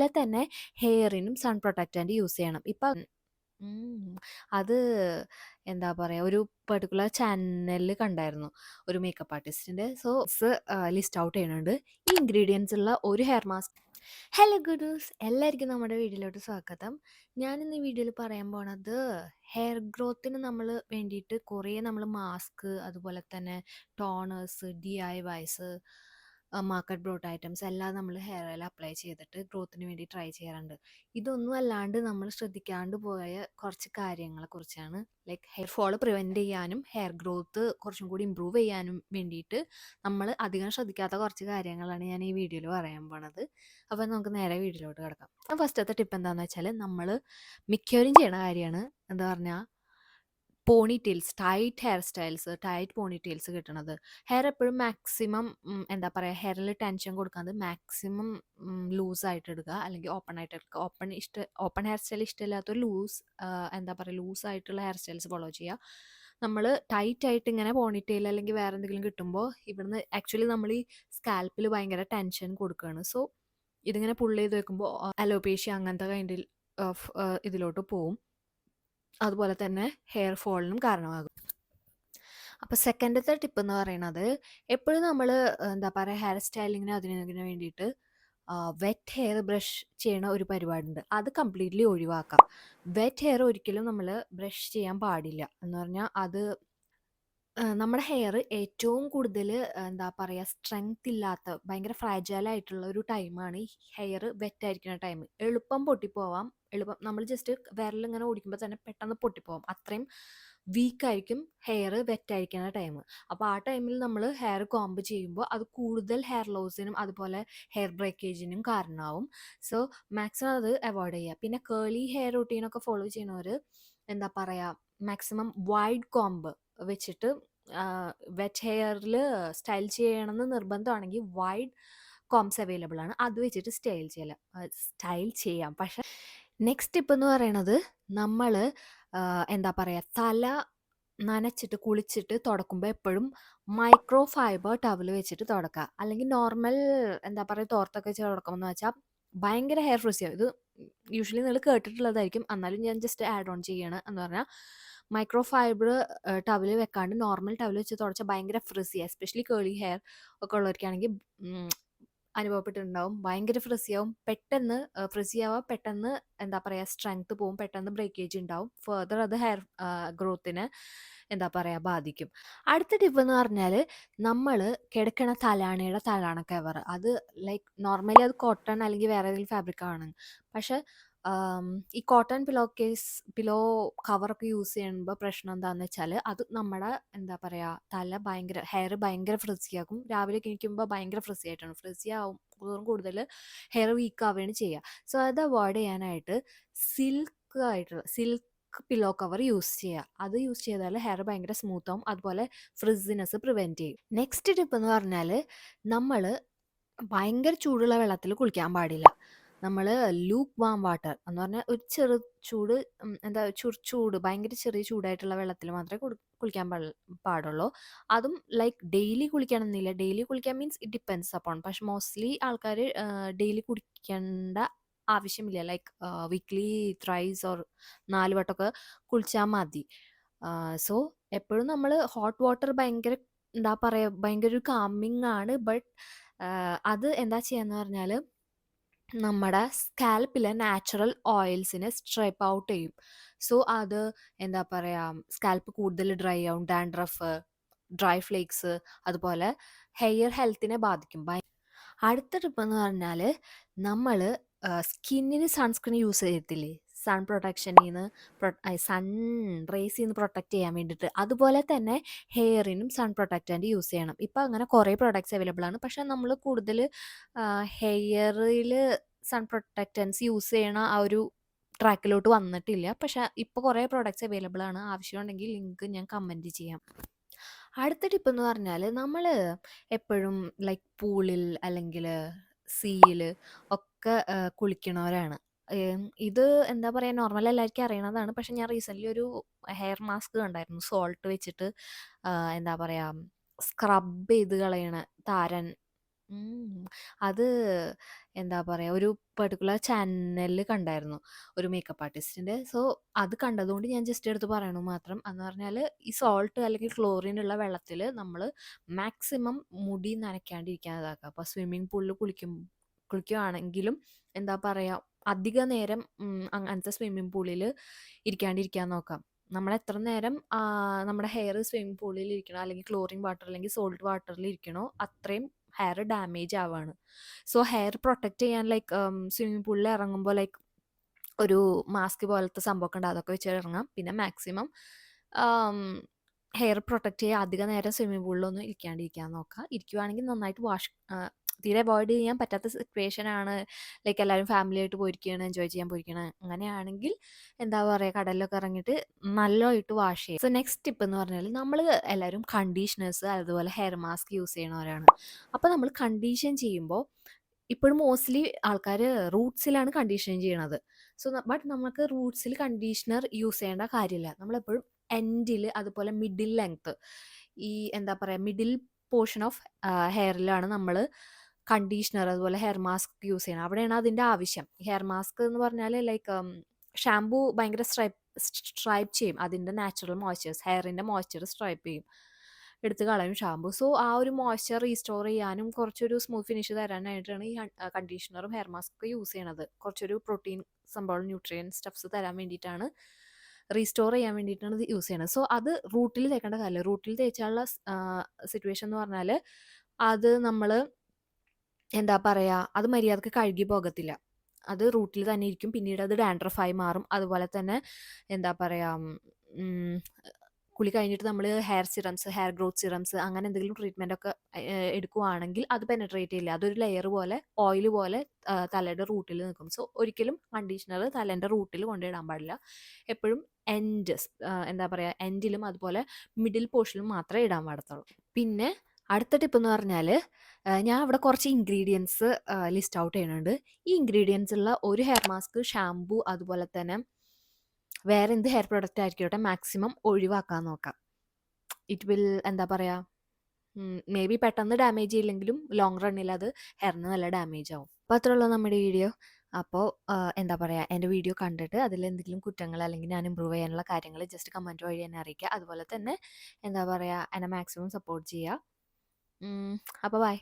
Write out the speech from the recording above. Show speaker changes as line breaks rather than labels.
അതുപോലെ തന്നെ ഹെയറിനും sun protectant use ചെയ്യണം. ഇപ്പം അത് എന്താ പറയുക, ഒരു പെർട്ടിക്കുലർ ചാനലിൽ കണ്ടായിരുന്നു ഒരു മേക്കപ്പ് ആർട്ടിസ്റ്റിൻ്റെ. സോ ലിസ്റ്റ് ഔട്ട് ചെയ്യുന്നുണ്ട് ഈ ഇൻഗ്രീഡിയൻസ് ഉള്ള ഒരു ഹെയർ മാസ്ക്. ഹലോ ഗുഡൂസ്, എല്ലാവർക്കും നമ്മുടെ വീഡിയോയിലോട്ട് സ്വാഗതം. ഞാനിന്ന് ഈ വീഡിയോയിൽ പറയാൻ പോണത് ഹെയർ ഗ്രോത്തിന് നമ്മൾ വേണ്ടിയിട്ട് കുറേ നമ്മൾ മാസ്ക്, അതുപോലെ തന്നെ toners, DIYs, market brought items എല്ലാം നമ്മൾ ഹെയർ ഓയിൽ അപ്ലൈ ചെയ്തിട്ട് ഗ്രോത്തിന് വേണ്ടി ട്രൈ ചെയ്യാറുണ്ട്. ഇതൊന്നും അല്ലാണ്ട് നമ്മൾ ശ്രദ്ധിക്കാണ്ട് പോയ കുറച്ച് കാര്യങ്ങളെ കുറിച്ചാണ്. ലൈക്ക് ഹെയർ ഫോൾ പ്രിവെൻറ്റ് ചെയ്യാനും ഹെയർ ഗ്രോത്ത് കുറച്ചും കൂടി ഇമ്പ്രൂവ് ചെയ്യാനും വേണ്ടിയിട്ട് നമ്മൾ അധികം ശ്രദ്ധിക്കാത്ത കുറച്ച് കാര്യങ്ങളാണ് ഞാൻ ഈ വീഡിയോയിൽ പറയാൻ പോണത്. അപ്പോൾ നമുക്ക് നേരെ വീഡിയോയിലോട്ട് കിടക്കാം. ഫസ്റ്റത്തെ ടിപ്പ് എന്താണെന്ന് വെച്ചാൽ, നമ്മൾ മിക്കവരും ചെയ്യണ കാര്യമാണ് എന്താ പറഞ്ഞാൽ പോണി ടെയിൽസ്, ടൈറ്റ് പോണി ടെയിൽസ് കിട്ടണത്. ഹെയർ എപ്പോഴും മാക്സിമം എന്താ പറയുക, ഹെയറിൽ ടെൻഷൻ കൊടുക്കാതെ മാക്സിമം ലൂസായിട്ട് എടുക്കുക, അല്ലെങ്കിൽ ഓപ്പൺ ആയിട്ട് എടുക്കുക. ഓപ്പൺ ഹെയർ സ്റ്റൈൽ ഇഷ്ടമില്ലാത്തൊരു എന്താ പറയുക, ലൂസായിട്ടുള്ള ഹെയർ സ്റ്റൈൽസ് ഫോളോ ചെയ്യുക. നമ്മൾ ടൈറ്റ് ആയിട്ട് ഇങ്ങനെ പോണി ടെയിൽ അല്ലെങ്കിൽ വേറെ എന്തെങ്കിലും കിട്ടുമ്പോൾ ഇവിടുന്ന് ആക്ച്വലി നമ്മൾ ഈ സ്കാൽപ്പിൽ ഭയങ്കര ടെൻഷൻ കൊടുക്കുകയാണ്. സോ ഇതിങ്ങനെ പുള്ള് ചെയ്ത് വെക്കുമ്പോൾ അലോപേഷ്യ അങ്ങനത്തെ കൈൻഡിൽ ഓഫ് ഇതിലോട്ട് പോവും. അതുപോലെ തന്നെ ഹെയർ ഫോളിനും കാരണമാകും. അപ്പോൾ സെക്കൻഡത്തെ ടിപ്പ് എന്ന് പറയുന്നത്, എപ്പോഴും നമ്മൾ എന്താ പറയുക, ഹെയർ സ്റ്റൈലിങ്ങിന് അതിന് വേണ്ടിയിട്ട് വെറ്റ് ഹെയർ ബ്രഷ് ചെയ്യണ ഒരു പരിപാടിയുണ്ട്. അത് കംപ്ലീറ്റ്ലി ഒഴിവാക്കാം. വെറ്റ് ഹെയർ ഒരിക്കലും നമ്മൾ ബ്രഷ് ചെയ്യാൻ പാടില്ല. എന്ന് പറഞ്ഞാൽ അത് നമ്മുടെ ഹെയർ ഏറ്റവും കൂടുതൽ എന്താ പറയുക, സ്ട്രെങ്ത് ഇല്ലാത്ത ഭയങ്കര ഫ്രാജൈലായിട്ടുള്ള ഒരു ടൈമാണ് ഈ ഹെയർ വെറ്റ് ആയിരിക്കുന്ന ടൈം. എളുപ്പം പൊട്ടിപ്പോവാം. നമ്മൾ ജസ്റ്റ് വിരലിങ്ങനെ ഓടിക്കുമ്പോൾ തന്നെ പെട്ടെന്ന് പൊട്ടിപ്പോവാം. അത്രയും വീക്കായിരിക്കും ഹെയർ വെറ്റ് ആയിരിക്കുന്ന ടൈം. അപ്പോൾ ആ ടൈമിൽ നമ്മൾ ഹെയർ കോംബ് ചെയ്യുമ്പോൾ അത് കൂടുതൽ ഹെയർ ലോസിനും അതുപോലെ ഹെയർ ബ്രേക്കേജിനും കാരണമാവും. സോ മാക്സിമം അത് അവോയ്ഡ് ചെയ്യുക. പിന്നെ കേളി ഹെയർ റൂട്ടീനൊക്കെ ഫോളോ ചെയ്യുന്നവർ എന്താ പറയുക, മാക്സിമം വൈഡ് കോംബ് വെച്ചിട്ട് വെറ്റ് ഹെയറിൽ സ്റ്റൈൽ ചെയ്യണമെന്ന് നിർബന്ധമാണെങ്കിൽ വൈഡ് കോംസ് അവൈലബിൾ ആണ്. അത് വെച്ചിട്ട് സ്റ്റൈൽ ചെയ്യാം. പക്ഷെ നെക്സ്റ്റ് ടിപ്പ് എന്ന് പറയണത്, നമ്മൾ എന്താ പറയുക, തല നനച്ചിട്ട് കുളിച്ചിട്ട് തുടക്കുമ്പോൾ എപ്പോഴും മൈക്രോ ഫൈബർ ടവൽ വെച്ചിട്ട് തുടക്കുക. അല്ലെങ്കിൽ നോർമൽ എന്താ പറയുക, തോർത്തൊക്കെ വെച്ച് തുടക്കണമെന്ന് വെച്ചാൽ ഭയങ്കര ഹെയർ ഫ്രിസി ആവും. ഇത് യൂഷ്വലി നിങ്ങൾ കേട്ടിട്ടുള്ളതായിരിക്കും, എന്നാലും ഞാൻ ജസ്റ്റ് ആഡ് ഓൺ ചെയ്യണം. എന്ന് പറഞ്ഞാൽ മൈക്രോ ഫൈബർ ടവൽ വെക്കാണ്ട് നോർമൽ ടവൽ വെച്ച് തുടച്ചാൽ ഭയങ്കര ഫ്രിസി, എസ്പെഷ്യലി കേളി ഹെയർ ഒക്കെ ഉള്ളവർക്കാണെങ്കിൽ അനുഭവപ്പെട്ടിട്ടുണ്ടാവും. ഭയങ്കര ഫ്രിസിയാവും, പെട്ടെന്ന് ഫ്രിസിയാവുക, പെട്ടെന്ന് എന്താ പറയുക, സ്ട്രെങ്ത് പോവും, പെട്ടെന്ന് ബ്രേക്കേജ് ഉണ്ടാവും. ഫർദർ അത് ഹെയർ ഗ്രോത്തിനെ എന്താ പറയുക ബാധിക്കും. അടുത്ത ടിപ്പ് എന്ന് പറഞ്ഞാൽ, നമ്മൾ കിടക്കണ തലാണയുടെ തലാണ കവർ, അത് ലൈക്ക് നോർമലി അത് കോട്ടൺ അല്ലെങ്കിൽ വേറെ ഏതെങ്കിലും ഫാബ്രിക് ആണ്. പക്ഷെ ഈ കോട്ടൺ പിലോ കവറൊക്കെ യൂസ് ചെയ്യുമ്പോൾ പ്രശ്നം എന്താണെന്ന് വെച്ചാൽ, അത് നമ്മുടെ എന്താ പറയുക, ഹെയർ ഭയങ്കര ഫ്രിസിയാക്കും. രാവിലെ എണീക്കുമ്പോൾ ഭയങ്കര ഫ്രിസി ആവും കൂടുതൽ ഹെയർ വീക്ക് ആവുകയാണ് ചെയ്യുക. സോ അത് അവോയ്ഡ് ചെയ്യാനായിട്ട് സിൽക്ക് പില്ലോ കവർ യൂസ് ചെയ്യുക. അത് യൂസ് ചെയ്താൽ ഹെയർ ഭയങ്കര സ്മൂത്ത് ആവും, അതുപോലെ ഫ്രിസിനെസ് പ്രിവെൻറ്റ് ചെയ്യും. നെക്സ്റ്റ് ടിപ്പ് എന്ന് പറഞ്ഞാൽ, നമ്മൾ ഭയങ്കര ചൂടുള്ള വെള്ളത്തിൽ കുളിക്കാൻ പാടില്ല. നമ്മൾ ലൂക്ക് വാം വാട്ടർ എന്ന് പറഞ്ഞാൽ ഒരു ചെറു ചൂട്, ചൂട് ഭയങ്കര ചെറിയ ചൂടായിട്ടുള്ള വെള്ളത്തിൽ മാത്രമേ കുളിക്കാൻ പാടുള്ളൂ. അതും ലൈക്ക് ഡെയിലി കുളിക്കണമെന്നില്ല. ഡെയിലി കുളിക്കാൻ മീൻസ് ഇറ്റ് ഡിപ്പെൻഡ്സ് അപ്പോൺ. പക്ഷെ മോസ്റ്റ്ലി ആൾക്കാർ ഡെയിലി കുടിക്കേണ്ട ആവശ്യമില്ല. ലൈക്ക് വീക്ക്ലി ത്രൈസ് ഓർ 4 വട്ടമൊക്കെ കുളിച്ചാൽ മതി. സോ എപ്പോഴും നമ്മൾ ഹോട്ട് വാട്ടർ ഭയങ്കര എന്താ പറയുക, ഭയങ്കര ഒരു കാമിങ് ആണ്. ബട്ട് അത് എന്താ ചെയ്യാന്ന് പറഞ്ഞാൽ, നമ്മുടെ സ്കാൽപ്പിലെ നാച്ചുറൽ ഓയിൽസിനെ സ്ട്രെപ്പ് ഔട്ട് ചെയ്യും. സോ അത് എന്താ പറയുക, സ്കാൽപ്പ് കൂടുതൽ ഡ്രൈ ആവും, ഡാൻഡ്രഫ്, ഡ്രൈ ഫ്ലേക്സ്, അതുപോലെ ഹെയർ ഹെൽത്തിനെ ബാധിക്കും. അടുത്ത ടിപ്പ് എന്ന് പറഞ്ഞാൽ, നമ്മൾ സ്കിന്നിന് സൺസ്ക്രീൻ യൂസ് ചെയ്യത്തില്ലേ, സൺ റേസിൽ നിന്ന് പ്രൊട്ടക്റ്റ് ചെയ്യാൻ വേണ്ടിയിട്ട്. അതുപോലെ തന്നെ ഹെയറിനും സൺ പ്രൊട്ടക്റ്റൻ്റ് യൂസ് ചെയ്യണം. ഇപ്പം അങ്ങനെ കുറേ പ്രൊഡക്ട്സ് അവൈലബിൾ ആണ്. പക്ഷേ നമ്മൾ കൂടുതൽ ഹെയറിൽ സൺ പ്രൊട്ടക്റ്റൻസ് യൂസ് ചെയ്യണ ആ ഒരു ട്രാക്കിലോട്ട് വന്നിട്ടില്ല. പക്ഷേ ഇപ്പോൾ കുറേ പ്രൊഡക്ട്സ് അവൈലബിൾ ആണ്. ആവശ്യമുണ്ടെങ്കിൽ ലിങ്ക് ഞാൻ കമൻറ്റ് ചെയ്യാം. അടുത്ത ടിപ്പ് എന്ന് പറഞ്ഞാൽ, നമ്മൾ എപ്പോഴും ലൈക്ക് പൂളിൽ അല്ലെങ്കിൽ സീയിൽ ഒക്കെ കുളിക്കണവരാണ്. ഇത് എന്താ പറയുക, നോർമൽ എല്ലാവർക്കും അറിയണതാണ്. പക്ഷെ ഞാൻ റീസെൻ്റ്ലി ഒരു ഹെയർ മാസ്ക് കണ്ടായിരുന്നു, സോൾട്ട് വെച്ചിട്ട് എന്താ പറയുക, സ്ക്രബ് ചെയ്ത് കളയണ താരൻ ഉം. അത് എന്താ പറയാ, ഒരു പെർട്ടിക്കുലർ ചാനലിൽ കണ്ടായിരുന്നു ഒരു മേക്കപ്പ് ആർട്ടിസ്റ്റിന്റെ. സോ അത് കണ്ടതുകൊണ്ട് ഞാൻ ജസ്റ്റ് എടുത്ത് പറയണു മാത്രം. എന്ന് പറഞ്ഞാല് ഈ സോൾട്ട് അല്ലെങ്കിൽ ക്ലോറിൻ ഉള്ള വെള്ളത്തിൽ നമ്മൾ മാക്സിമം മുടി നനയ്ക്കാണ്ടിരിക്കാൻ ഇതാക്കുക. അപ്പോൾ സ്വിമ്മിംഗ് പൂളിൽ കുളിക്കുകയാണെങ്കിലും എന്താ പറയാ, അധിക നേരം അങ്ങനത്തെ സ്വിമ്മിംഗ് പൂളിൽ ഇരിക്കാണ്ടിരിക്കാൻ നോക്കാം. നമ്മൾ എത്ര നേരം നമ്മുടെ ഹെയർ സ്വിമ്മിംഗ് പൂളിൽ ഇരിക്കണോ അല്ലെങ്കിൽ ക്ലോറിൻ വാട്ടർ അല്ലെങ്കിൽ സോൾട്ട് വാട്ടറിൽ ഇരിക്കണോ അത്രയും ഹെയർ ഡാമേജ് ആവാണ്. സോ ഹെയർ പ്രൊട്ടക്റ്റ് ചെയ്യാൻ ലൈക്ക് സ്വിമ്മിംഗ് പൂളിൽ ഇറങ്ങുമ്പോൾ ലൈക്ക് ഒരു മാസ്ക് പോലത്തെ സംഭവമൊക്കെ ഉണ്ട്, അതൊക്കെ വെച്ച് ഇറങ്ങാം. പിന്നെ മാക്സിമം ഹെയർ പ്രൊട്ടക്റ്റ് ചെയ്യുക, അധിക നേരം സ്വിമ്മിംഗ് പൂളിലൊന്നും ഇരിക്കാണ്ടിരിക്കാൻ നോക്കുക. ഇരിക്കുവാണെങ്കിൽ നന്നായിട്ട് തീരെ അവോയ്ഡ് ചെയ്യാൻ പറ്റാത്ത സിറ്റുവേഷൻ ആണ്, ലൈക്ക് എല്ലാവരും ഫാമിലി ആയിട്ട് പോയിരിക്കുകയാണ്, എൻജോയ് ചെയ്യാൻ പോയിരിക്കുകയാണ്, അങ്ങനെയാണെങ്കിൽ എന്താ പറയുക, കടലിലൊക്കെ ഇറങ്ങിയിട്ട് നല്ലതായിട്ട് വാഷ് ചെയ്യും. സോ നെക്സ്റ്റ് ടിപ്പ് എന്ന് പറഞ്ഞാൽ നമ്മൾ എല്ലാവരും കണ്ടീഷണേഴ്സ് അതുപോലെ ഹെയർ മാസ്ക് യൂസ് ചെയ്യണവരാണ്. അപ്പോൾ നമ്മൾ കണ്ടീഷൻ ചെയ്യുമ്പോൾ ഇപ്പോഴും മോസ്റ്റ്ലി ആൾക്കാർ റൂട്ട്സിലാണ് കണ്ടീഷനിങ് ചെയ്യണത്. സോ ബട്ട് നമുക്ക് റൂട്ട്സിൽ കണ്ടീഷണർ യൂസ് ചെയ്യേണ്ട കാര്യമില്ല. നമ്മളെപ്പോഴും എൻഡിൽ അതുപോലെ മിഡിൽ ലെങ്ത്ത്, ഈ എന്താ പറയുക മിഡിൽ പോർഷൻ ഓഫ് ഹെയറിലാണ് നമ്മൾ കണ്ടീഷണർ അതുപോലെ ഹെയർ മാസ്ക് യൂസ് ചെയ്യണം. അവിടെയാണ് അതിൻ്റെ ആവശ്യം. ഹെയർ മാസ്ക് എന്ന് പറഞ്ഞാൽ ലൈക്ക് ഷാംപൂ ഭയങ്കര സ്ട്രൈപ്പ് ചെയ്യും അതിൻ്റെ നാച്ചുറൽ മോയ്സ്ചേഴ്സ്, ഹെയറിൻ്റെ മോയ്സ്ചർ സ്ട്രൈപ്പ് ചെയ്യും, എടുത്ത് കളയും ഷാമ്പു. സോ ആ ഒരു മോയ്സ്ചർ റീസ്റ്റോർ ചെയ്യാനും കുറച്ചൊരു സ്മൂത്ത് ഫിനിഷ് തരാനായിട്ടാണ് ഈ കണ്ടീഷണറും ഹെയർ മാസ്കൊക്കെ യൂസ് ചെയ്യണത്. കുറച്ചൊരു പ്രോട്ടീൻ സംഭവം, ന്യൂട്രിയൻ സ്റ്റഫ്സ് തരാൻ വേണ്ടിയിട്ടാണ്, റീസ്റ്റോർ ചെയ്യാൻ വേണ്ടിയിട്ടാണ് ഇത് യൂസ് ചെയ്യണത്. സോ അത് റൂട്ടിൽ തേക്കേണ്ട കാര്യമില്ല. റൂട്ടിൽ തേച്ചാലുള്ള സിറ്റുവേഷൻ എന്ന് പറഞ്ഞാൽ അത് നമ്മൾ എന്താ പറയുക, അത് മര്യാദക്ക് കഴുകി പോകത്തില്ല. അത് റൂട്ടിൽ തന്നെ ഇരിക്കും, പിന്നീട് അത് ഡാൻഡ്രഫായി മാറും. അതുപോലെ തന്നെ എന്താ പറയുക, കുളി കഴിഞ്ഞിട്ട് നമ്മൾ hair serums, hair growth serums അങ്ങനെ എന്തെങ്കിലും ട്രീറ്റ്മെൻ്റ് ഒക്കെ എടുക്കുവാണെങ്കിൽ അത് പെനട്രേറ്റ് ചെയ്യില്ല. അതൊരു ലെയർ പോലെ, ഓയിൽ പോലെ തലയുടെ റൂട്ടിൽ നിൽക്കും. സോ ഒരിക്കലും കണ്ടീഷണർ തലേൻ്റെ റൂട്ടിൽ കൊണ്ടിടാൻ പാടില്ല. എപ്പോഴും എന്താ പറയുക, എൻഡിലും അതുപോലെ മിഡിൽ പോർഷനിലും മാത്രമേ ഇടാൻ പാടത്തുള്ളൂ. പിന്നെ അടുത്ത ടിപ്പ് എന്ന് പറഞ്ഞാൽ ഞാൻ ഇവിടെ കുറച്ച് ഇൻഗ്രീഡിയൻസ് ലിസ്റ്റ് ഔട്ട് ചെയ്യുന്നുണ്ട്. ഈ ഇൻഗ്രീഡിയൻസ് ഉള്ള ഒരു ഹെയർ മാസ്ക്, ഷാംപൂ അതുപോലെ തന്നെ വേറെ എന്ത് ഹെയർ പ്രൊഡക്റ്റ് ആയിരിക്കട്ടെ മാക്സിമം ഒഴിവാക്കാൻ നോക്കാം. ഇറ്റ് വിൽ എന്താ പറയുക, മേ ബി പെട്ടെന്ന് ഡാമേജ് ചെയ്യില്ലെങ്കിലും ലോങ് റണ്ണിൽ അത് ഹെയറിന് നല്ല ഡാമേജ് ആവും. അപ്പോൾ അത്രയുള്ള നമ്മുടെ വീഡിയോ. അപ്പോൾ എന്താ പറയുക, എൻ്റെ വീഡിയോ കണ്ടിട്ട് അതിൽ എന്തെങ്കിലും കുറ്റങ്ങൾ അല്ലെങ്കിൽ ഞാൻ ഇമ്പ്രൂവ് ചെയ്യാനുള്ള കാര്യങ്ങൾ ജസ്റ്റ് കമൻറ്റ് വഴി എന്നെ അറിയിക്കുക. അതുപോലെ തന്നെ എന്താ പറയുക, എന്നെ മാക്സിമം സപ്പോർട്ട് ചെയ്യുക. അപ്പോൾ ബൈ.